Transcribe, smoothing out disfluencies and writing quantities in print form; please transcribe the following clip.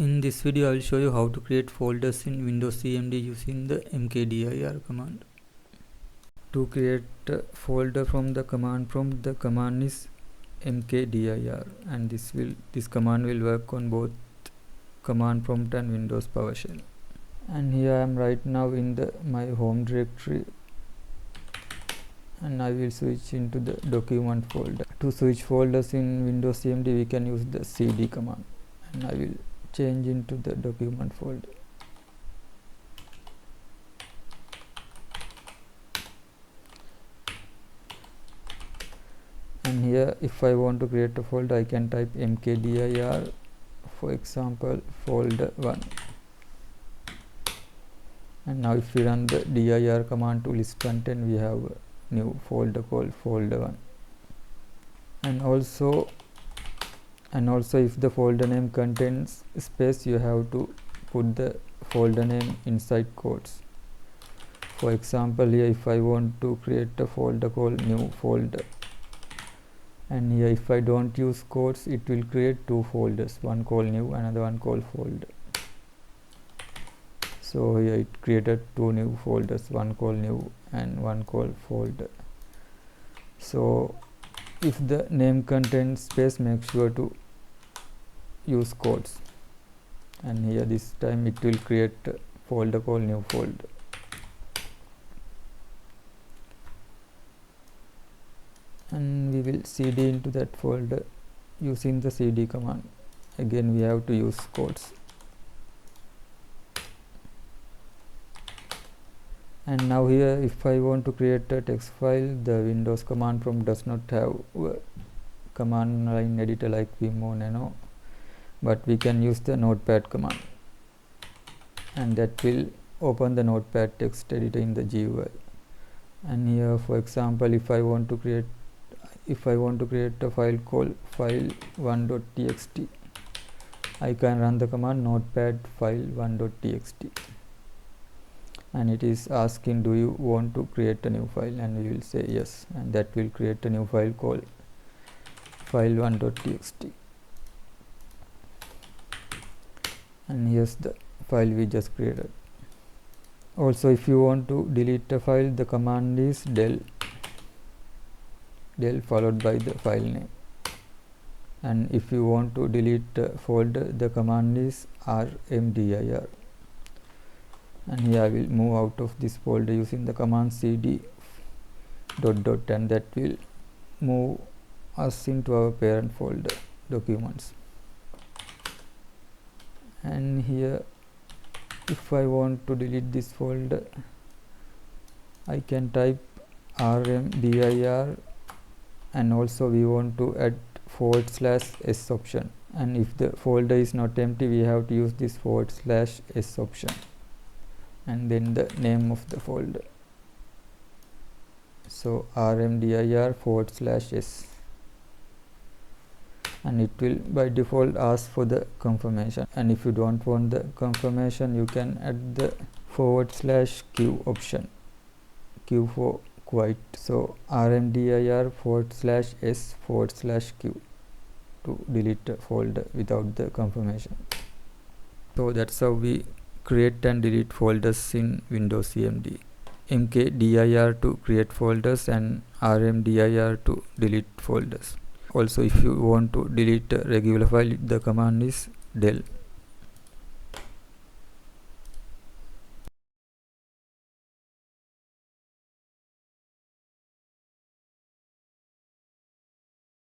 In this video I will show you how to create folders in Windows CMD using the mkdir command. To create a folder from the command prompt, the command is mkdir, and this command will work on both command prompt and Windows PowerShell. And here I am right now in my home directory, and I will switch into the document folder. To switch folders in Windows CMD we can use the cd command, and I will change into the document folder. And here if I want to create a folder, I can type mkdir, for example folder 1, and now if we run the dir command to list content, we have a new folder called folder 1. And also if the folder name contains space, you have to put the folder name inside quotes. For example, here if I want to create a folder called new folder, and here if I don't use quotes, it will create two folders, one called new, another one called folder. So here it created two new folders, one called new and one called folder. So if the name contains space, make sure to use quotes, and here this time it will create a folder called new folder. And we will cd into that folder using the cd command. Again we have to use quotes. And now here if I want to create a text file, the Windows command prompt does not have a command line editor like Vim or Nano, but we can use the Notepad command, and that will open the Notepad text editor in the GUI. And here for example, if I want to create a file called file1.txt, I can run the command notepad file1.txt, and it is asking, do you want to create a new file, and we will say yes, and that will create a new file called file1.txt. And here's the file we just created. Also, if you want to delete a file, the command is del followed by the file name. And if you want to delete a folder, the command is rmdir. And here I will move out of this folder using the command cd ... and that will move us into our parent folder, documents. And here if I want to delete this folder, I can type rmdir, and also we want to add /s option, and if the folder is not empty, we have to use this /s option and then the name of the folder. So rmdir /s, and it will by default ask for the confirmation, and if you don't want the confirmation, you can add the /q option, q for quite. So rmdir /s /q to delete a folder without the confirmation. So that's how we create and delete folders in Windows CMD. mkdir to create folders and rmdir to delete folders. Also, if you want to delete a regular file, the command is del.